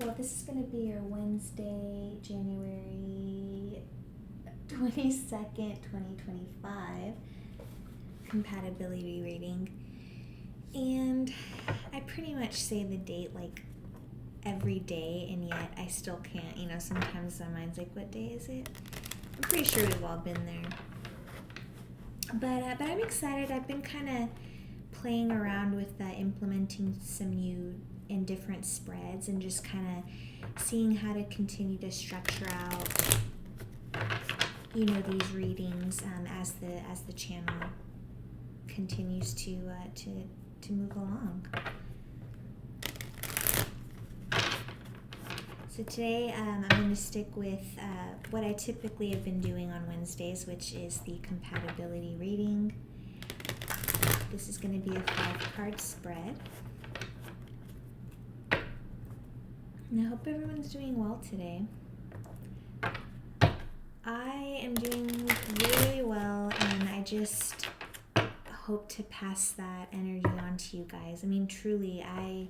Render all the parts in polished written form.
Well, this is going to be your Wednesday, January 22nd, 2025 compatibility reading. And I pretty much say the date like every day, and yet I still can't. You know, sometimes my mind's like, what day is it? I'm pretty sure we've all been there. But I'm excited. I've been kind of playing around with implementing some new and different spreads and just kind of seeing how to continue to structure out, you know, these readings as the channel continues to move along. So today I'm going to stick with what I typically have been doing on Wednesdays, which is the compatibility reading. This is going to be a 5-card spread. And I hope everyone's doing well today. I am doing really well, and I just hope to pass that energy on to you guys. I mean, truly, I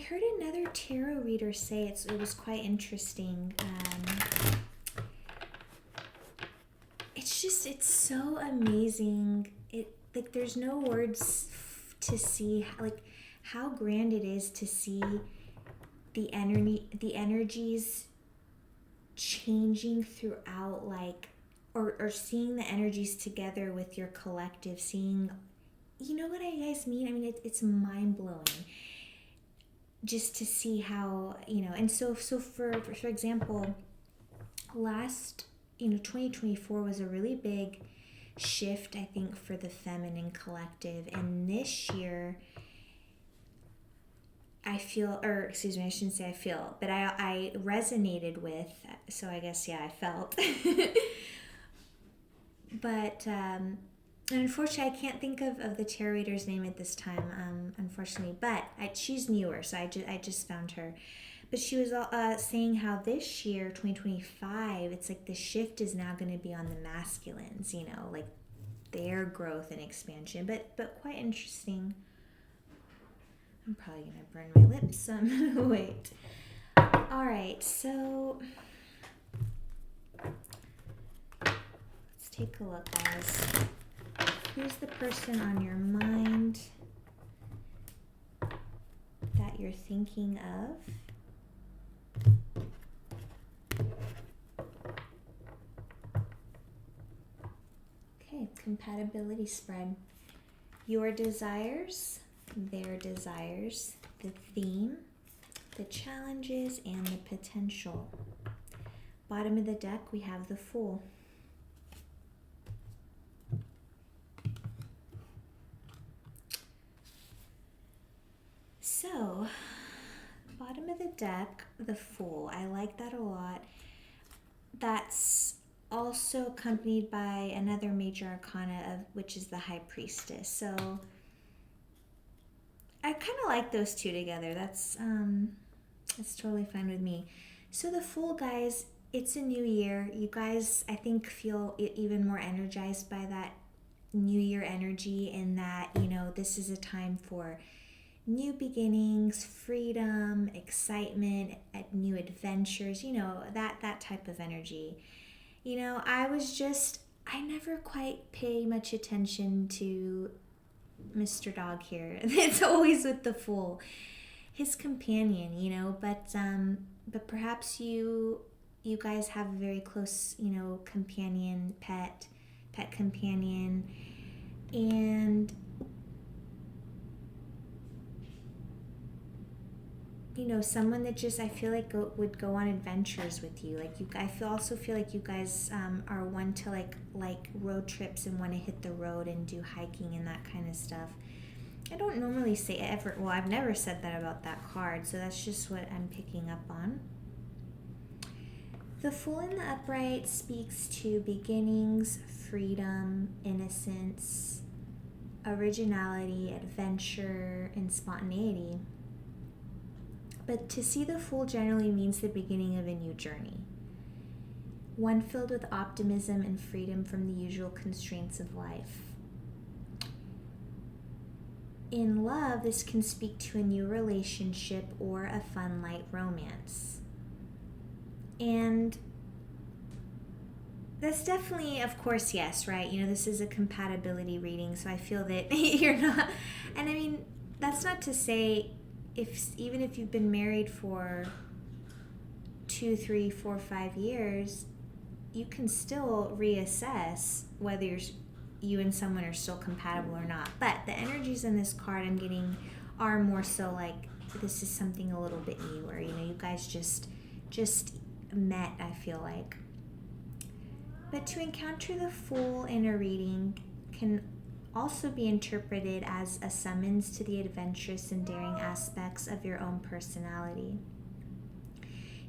heard another tarot reader say it was quite interesting. It's so amazing. Like there's no words to see like how grand it is to see the energies changing throughout, like or seeing the energies together with your collective, seeing, you know what I guys mean? I mean, it's mind-blowing just to see how, you know. And so for example, last, 2024 was a really big shift, I think, for the feminine collective. And this year, I feel, or excuse me, I shouldn't say I feel, but I resonated with, so I guess, yeah, I felt. But unfortunately, I can't think of the tarot reader's name at this time, unfortunately. But she's newer, so I just found her. But she was saying how this year, 2025, it's like the shift is now going to be on the masculines, like their growth and expansion. But quite interesting. I'm probably going to burn my lips. Wait. All right, so let's take a look, guys. Who's the person on your mind that you're thinking of? Okay, compatibility spread. Your desires, their desires, the theme, the challenges, and the potential. Bottom of the deck, we have the Fool. So, bottom of the deck, the Fool. I like that a lot. That's also accompanied by another major arcana, which is the High Priestess. So, I kind of like those two together. That's totally fine with me. So the Fool, guys, it's a new year. You guys, I think, feel even more energized by that new year energy, in that, this is a time for new beginnings, freedom, excitement, new adventures, that type of energy. I never quite pay much attention to Mr. Dog here. It's always with the Fool, his companion, but perhaps you guys have a very close, companion, pet companion, and someone that just, I feel like would go on adventures with you. Like I also feel like you guys are one to like road trips and want to hit the road and do hiking and that kind of stuff. I don't normally say ever. Well, I've never said that about that card, so that's just what I'm picking up on. The Fool in the upright speaks to beginnings, freedom, innocence, originality, adventure, and spontaneity. But to see the Fool generally means the beginning of a new journey, one filled with optimism and freedom from the usual constraints of life. In love, this can speak to a new relationship or a fun, light romance. And that's definitely, of course, yes, right? This is a compatibility reading, so I feel that you're not. And I mean, that's not to say even if you've been married for 2, 3, 4, 5 years, you can still reassess whether you and someone are still compatible or not. But the energies in this card I'm getting are more so like this is something a little bit newer. You guys just met, I feel like. But to encounter the Fool in a reading can also be interpreted as a summons to the adventurous and daring aspects of your own personality.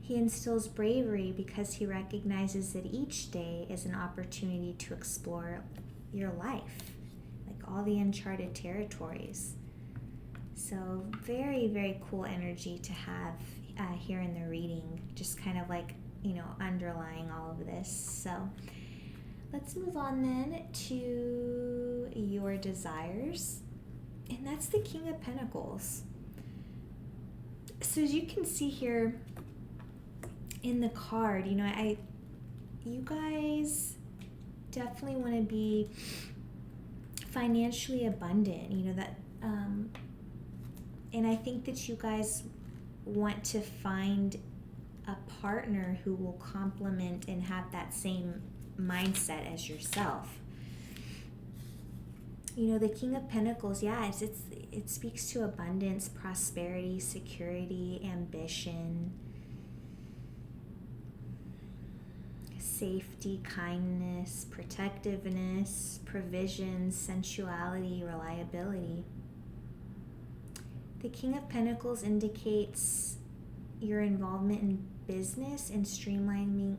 He instills bravery because he recognizes that each day is an opportunity to explore your life, like all the uncharted territories. So very, very cool energy to have here in the reading, just kind of like, underlying all of this. So let's move on then to your desires. And that's the King of Pentacles. So as you can see here in the card, you guys definitely want to be financially abundant, and I think that you guys want to find a partner who will complement and have that same mindset as yourself. The King of Pentacles, it speaks to abundance, prosperity, security, ambition, safety, kindness, protectiveness, provision, sensuality, reliability. The King of Pentacles indicates your involvement in business and streamlining.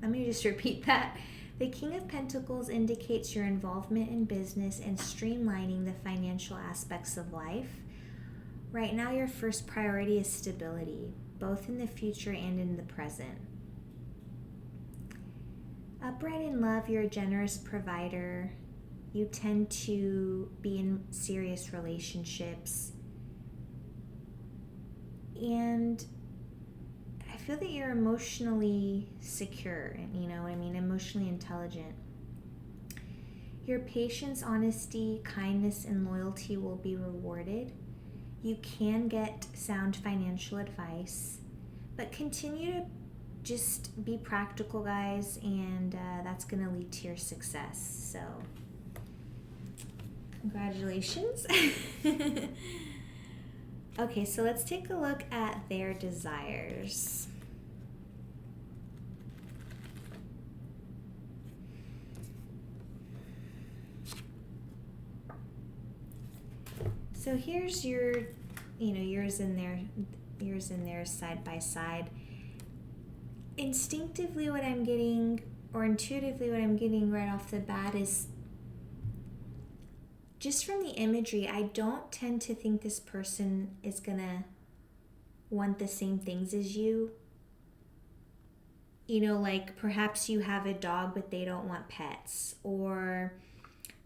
Let me just repeat that. The King of Pentacles indicates your involvement in business and streamlining the financial aspects of life. Right now, your first priority is stability, both in the future and in the present. Upright in love, you're a generous provider. You tend to be in serious relationships. And I feel that you're emotionally secure, emotionally intelligent. Your patience, honesty, kindness, and loyalty will be rewarded. You can get sound financial advice, but continue to just be practical, guys, and that's going to lead to your success. So, congratulations. Okay, so let's take a look at their desires. So here's your, yours and theirs side by side. Instinctively what I'm getting, or intuitively what I'm getting right off the bat is, just from the imagery, I don't tend to think this person is gonna want the same things as you. Like perhaps you have a dog but they don't want pets, or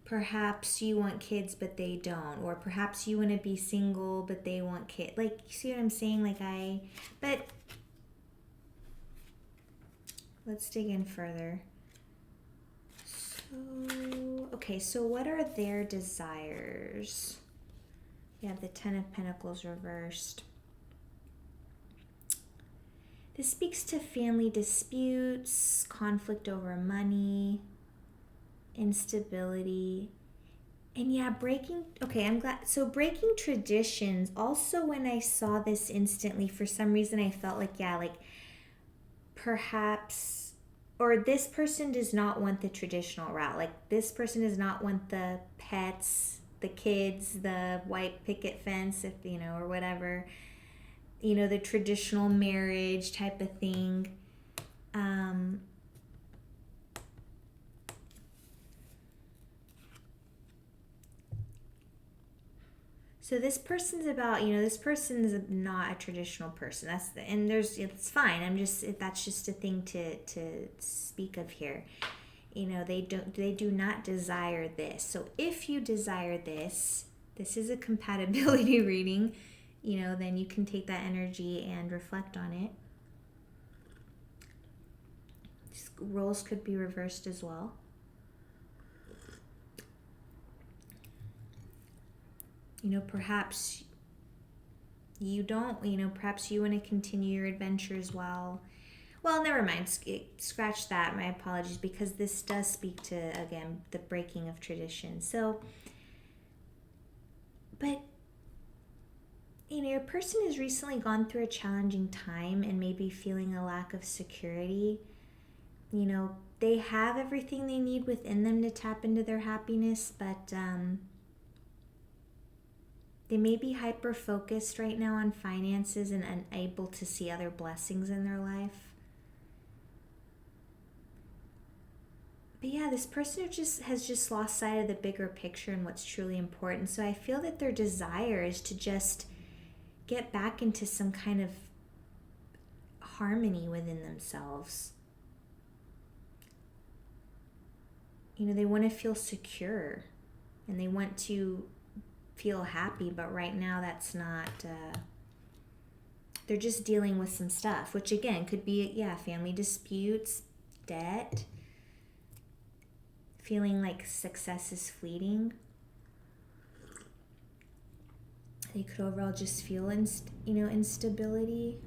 perhaps you want kids but they don't, or perhaps you want to be single but they want kids. Like, you see what I'm saying? But let's dig in further. So what are their desires? We have the Ten of Pentacles reversed. This speaks to family disputes, conflict over money, instability, and breaking. Okay, I'm glad. So breaking traditions. Also, when I saw this instantly, for some reason I felt like, perhaps, or this person does not want the traditional route. Like, this person does not want the pets, the kids, the white picket fence, or whatever, the traditional marriage type of thing. So this person's about, this person is not a traditional person. It's fine. That's just a thing to speak of here. They do not desire this. So if you desire this, this is a compatibility reading, then you can take that energy and reflect on it. Roles could be reversed as well. Perhaps you don't, perhaps you want to continue your adventures well, never mind, scratch that, my apologies, because this does speak to, again, the breaking of tradition. So, but, your person has recently gone through a challenging time and maybe feeling a lack of security. They have everything they need within them to tap into their happiness, but they may be hyper-focused right now on finances and unable to see other blessings in their life. But yeah, this person has just lost sight of the bigger picture and what's truly important. So I feel that their desire is to just get back into some kind of harmony within themselves. They want to feel secure and they want to feel happy, but right now that's not, they're just dealing with some stuff, which again could be, family disputes, debt, feeling like success is fleeting. They could overall just feel instability.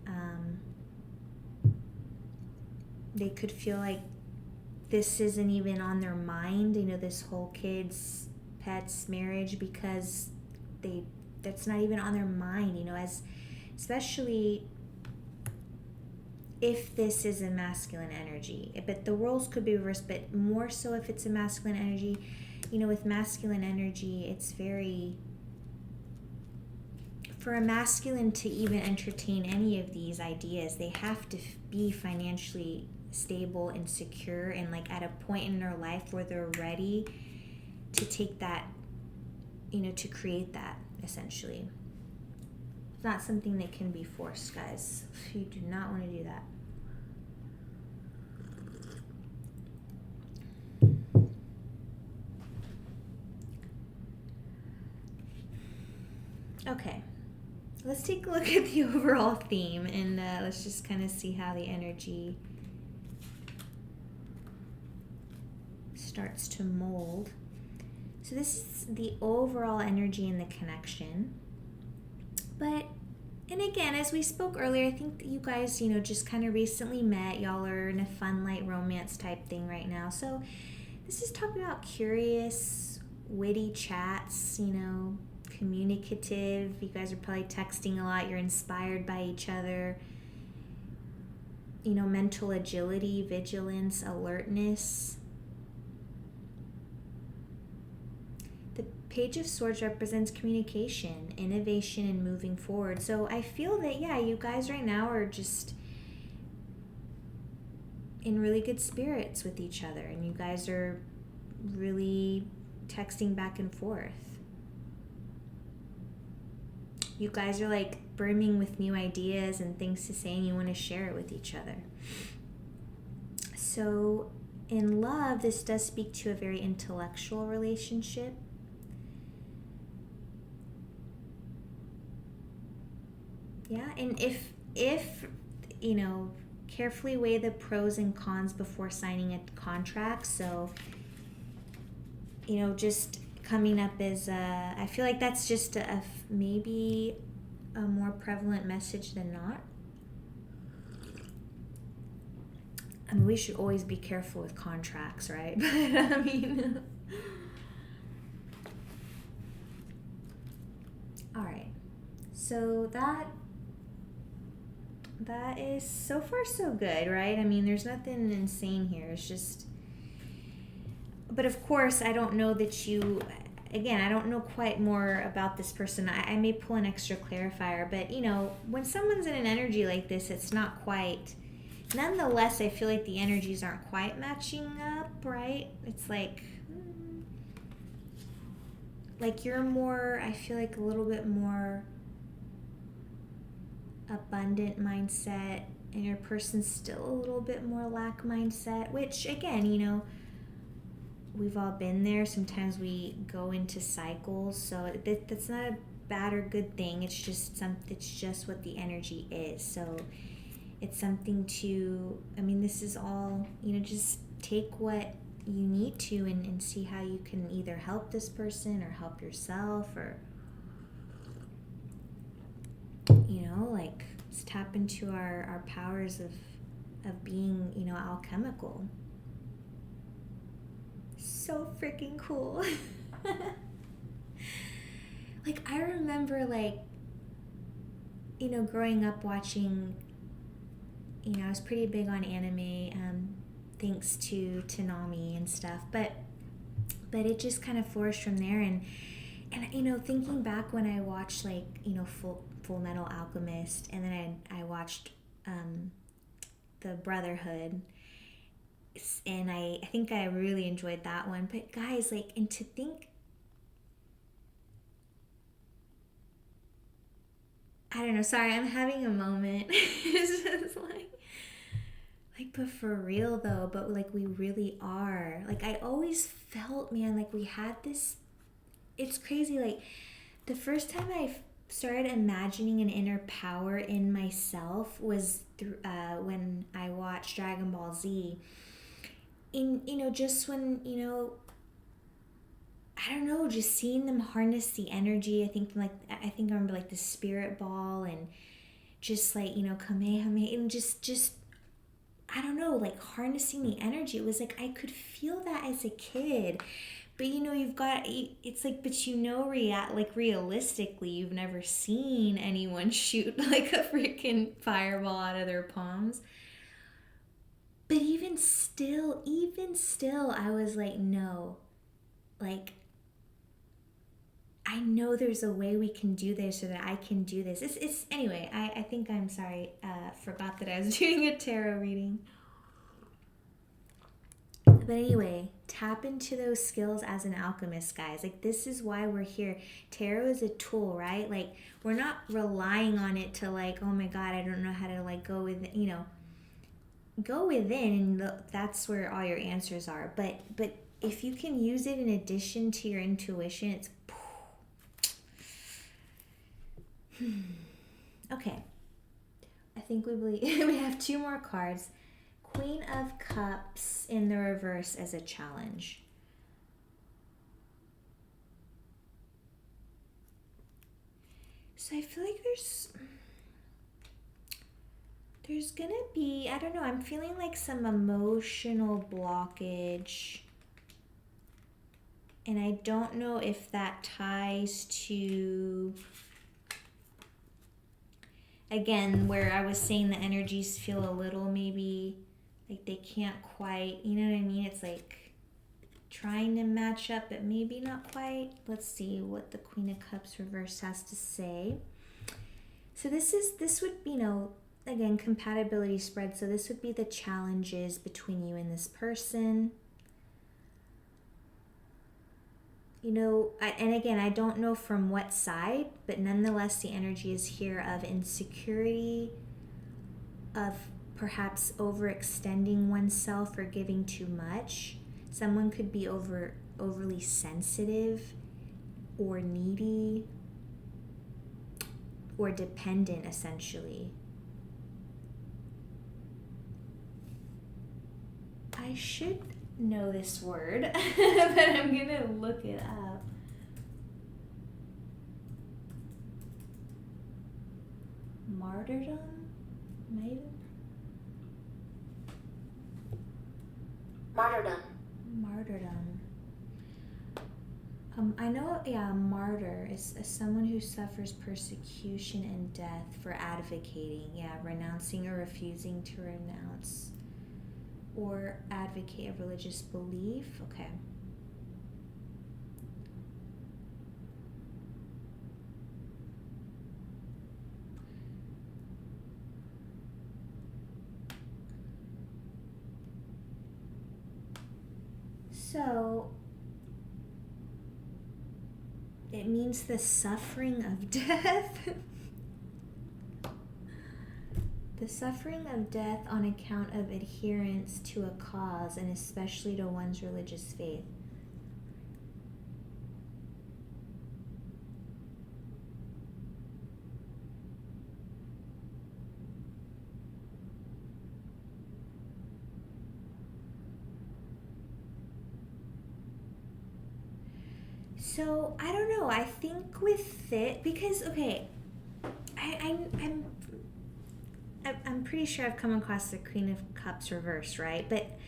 They could feel like this isn't even on their mind, this whole kids, pets, marriage, because that's not even on their mind, as especially if this is a masculine energy. But the roles could be reversed, but more so if it's a masculine energy. With masculine energy, it's very, for a masculine to even entertain any of these ideas, they have to be financially stable and secure and like at a point in their life where they're ready to take that, to create that, essentially. It's not something that can be forced, guys. You do not want to do that. Okay, let's take a look at the overall theme and let's just kind of see how the energy starts to mold. So this is the overall energy and the connection. But, and again, as we spoke earlier, I think that you guys, just kind of recently met. Y'all are in a fun, light romance type thing right now. So this is talking about curious, witty chats, communicative. You guys are probably texting a lot. You're inspired by each other. Mental agility, vigilance, alertness. The Page of Swords represents communication, innovation, and moving forward. So I feel that, you guys right now are just in really good spirits with each other, and you guys are really texting back and forth. You guys are like brimming with new ideas and things to say, and you want to share it with each other. So in love, this does speak to a very intellectual relationship. Yeah, and if carefully weigh the pros and cons before signing a contract. So, just coming up as I feel like that's just maybe a more prevalent message than not. I mean, we should always be careful with contracts, right? But I mean, all right. So that is so far so good, right? I mean, there's nothing insane here. It's just, but of course, I don't know that I don't know quite more about this person. I may pull an extra clarifier, but when someone's in an energy like this, it's not quite, nonetheless, I feel like the energies aren't quite matching up, right? It's like you're more, I feel like a little bit more abundant mindset, and your person's still a little bit more lack mindset, which again, we've all been there. Sometimes we go into cycles, so that's not a bad or good thing. It's just what the energy is. So it's something to, I mean, this is all, just take what you need to, and see how you can either help this person or help yourself, or like, let's tap into our powers of being, alchemical. So freaking cool. Like, I remember, like, growing up watching, I was pretty big on anime, thanks to Toonami and stuff, but it just kind of flourished from there. And thinking back when I watched, like, Full Metal Alchemist, and then I watched the Brotherhood, and I think I really enjoyed that one. But guys, like, and to think, I don't know, sorry, I'm having a moment. It's just like, but for real though, but like, we really are. Like, I always felt, man, like we had this, it's crazy, like, the first time I started imagining an inner power in myself was through, when I watched Dragon Ball Z. Just when, I don't know, just seeing them harness the energy. I think I remember, like, the spirit ball, and just, like, Kamehameha, and just I don't know, like, harnessing the energy. It was like I could feel that as a kid. But you've got, it's like, but realistically, you've never seen anyone shoot like a freaking fireball out of their palms. But even still, I was like, no, like, I know there's a way we can do this, or that I can do this. It's anyway, I think, I'm sorry, forgot that I was doing a tarot reading. But anyway, tap into those skills as an alchemist, guys. Like, this is why we're here. Tarot is a tool, right? Like, we're not relying on it to, like, oh my God, I don't know how to, like, go within, go within, and that's where all your answers are. But if you can use it in addition to your intuition, it's okay. I think we have two more cards. Queen of Cups in the reverse as a challenge. So I feel like there's gonna be, I don't know, I'm feeling like some emotional blockage. And I don't know if that ties to, again, where I was saying the energies feel a little, maybe like they can't quite, you know what I mean? It's like trying to match up, but maybe not quite. Let's see what the Queen of Cups reverse has to say. So this would, again, compatibility spread. So this would be the challenges between you and this person. And again, I don't know from what side, but nonetheless, the energy is here of insecurity, of perhaps overextending oneself or giving too much. Someone could be overly sensitive or needy or dependent, essentially. I should know this word, but I'm gonna look it up. Martyrdom? Maybe? Martyrdom. I know, a martyr is someone who suffers persecution and death for advocating, renouncing or refusing to renounce or advocate a religious belief. Okay. So it means the suffering of death. The suffering of death on account of adherence to a cause, and especially to one's religious faith. So I don't know. I think with it, because okay, I'm pretty sure I've come across the Queen of Cups reverse, right? But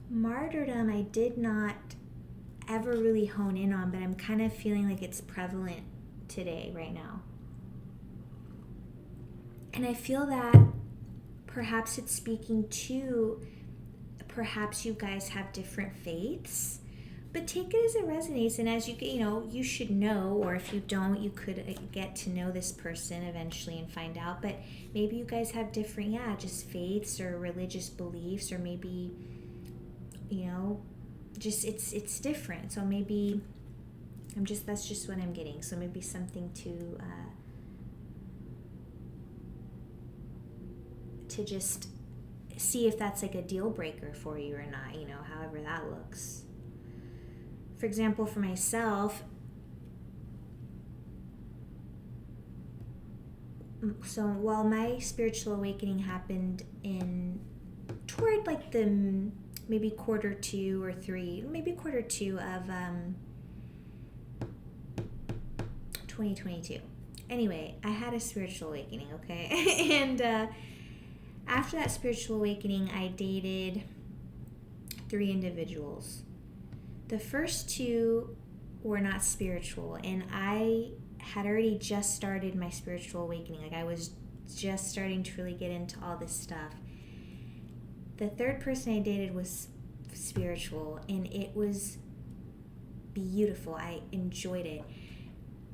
martyrdom, I did not ever really hone in on, but I'm kind of feeling like it's prevalent today, right now. And I feel that perhaps it's speaking to, perhaps you guys have different faiths, but take it as it resonates. And as you should know, or if you don't, you could get to know this person eventually and find out. But maybe you guys have different, just faiths or religious beliefs, or maybe, just it's different. So maybe that's just what I'm getting. So maybe something to just see if that's like a deal breaker for you or not, however that looks. For example, for myself, so while my spiritual awakening happened toward like the maybe quarter two of 2022. Anyway, I had a spiritual awakening, okay? And after that spiritual awakening, I dated 3 individuals. The first 2 were not spiritual, and I had already just started my spiritual awakening. Like, I was just starting to really get into all this stuff. The third person I dated was spiritual, and it was beautiful. I enjoyed it.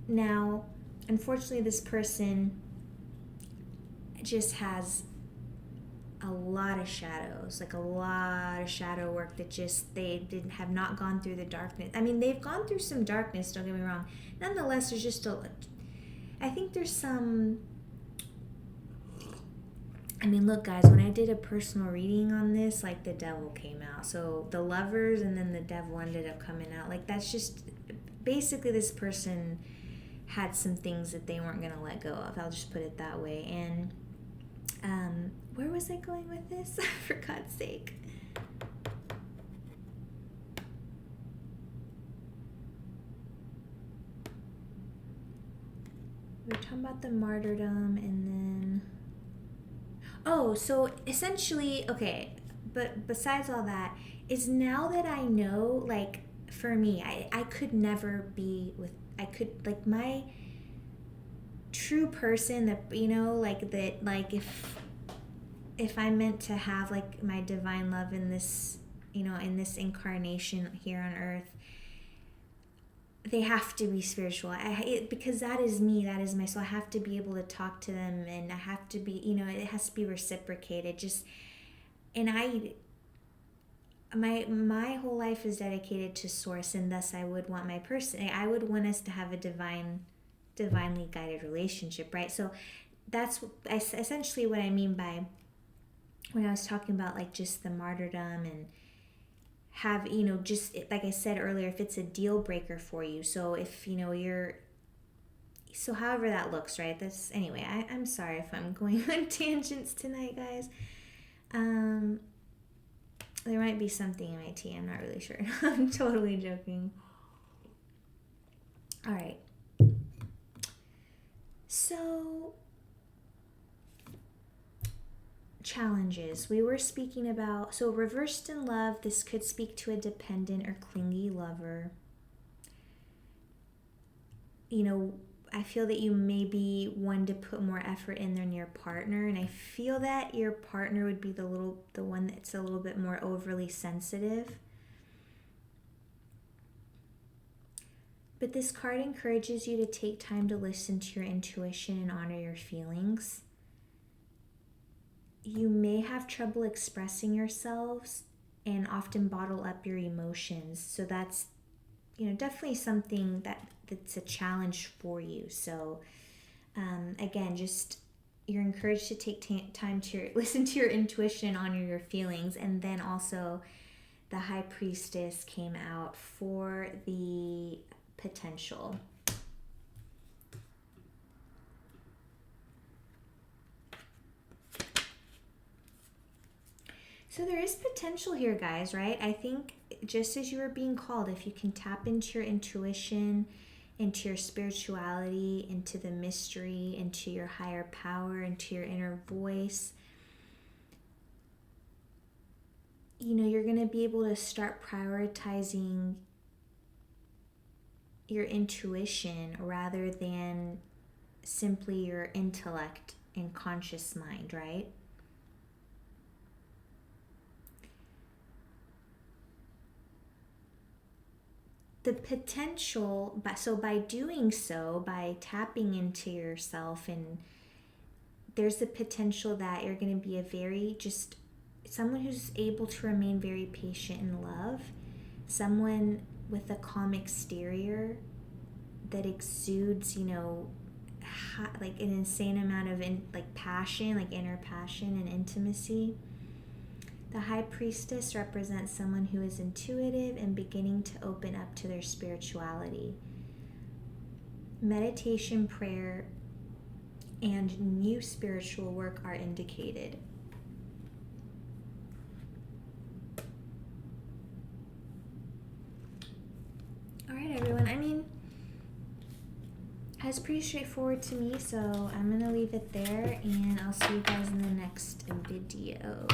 Now, unfortunately, this person just has a lot of shadows, like a lot of shadow work that they have not gone through the darkness. I mean, they've gone through some darkness, don't get me wrong. Nonetheless, there's just I think there's some, look, guys, when I did a personal reading on this, like, the devil came out. So the Lovers and then the devil ended up coming out. Like, that's just, basically this person had some things that they weren't going to let go of. I'll just put it that way. And where was I going with this? For God's sake. We were talking about the martyrdom, and then... Oh, so essentially, okay, but besides all that, is now that I know, like, for me, I could never be with... like, my true person that, like, that, like, if I'm meant to have, like, my divine love in this, in this incarnation here on earth, they have to be spiritual. Because that is me, that is my soul. I have to be able to talk to them, and I have to be, it has to be reciprocated. And my whole life is dedicated to Source, and thus I would want my person, I would want us to have a divinely guided relationship, right? So that's essentially what I mean by when I was talking about, like, just the martyrdom, and have, just like I said earlier, if it's a deal breaker for you. So if, so however that looks, right? That's, anyway, I'm sorry if I'm going on tangents tonight, guys. There might be something in my tea, I'm not really sure. I'm totally joking. All right. So, challenges. We were speaking about, so reversed in love, this could speak to a dependent or clingy lover. I feel that you may be one to put more effort in than your partner, and I feel that your partner would be the one that's a little bit more overly sensitive. But this card encourages you to take time to listen to your intuition and honor your feelings. You may have trouble expressing yourselves and often bottle up your emotions. So that's, definitely something that's a challenge for you. So, again, just you're encouraged to take time to listen to your intuition and honor your feelings. And then also the High Priestess came out for the potential. So there is potential here, guys, right? I think just as you are being called, if you can tap into your intuition, into your spirituality, into the mystery, into your higher power, into your inner voice, you're going to be able to start prioritizing your intuition rather than simply your intellect and conscious mind, right? The potential, so by doing so, by tapping into yourself, and there's the potential that you're going to be a very just someone who's able to remain very patient in love, someone with a calm exterior that exudes, like an insane amount of passion, like inner passion and intimacy. The High Priestess represents someone who is intuitive and beginning to open up to their spirituality. Meditation, prayer, and new spiritual work are indicated. All right, everyone. That's pretty straightforward to me, so I'm going to leave it there, and I'll see you guys in the next video.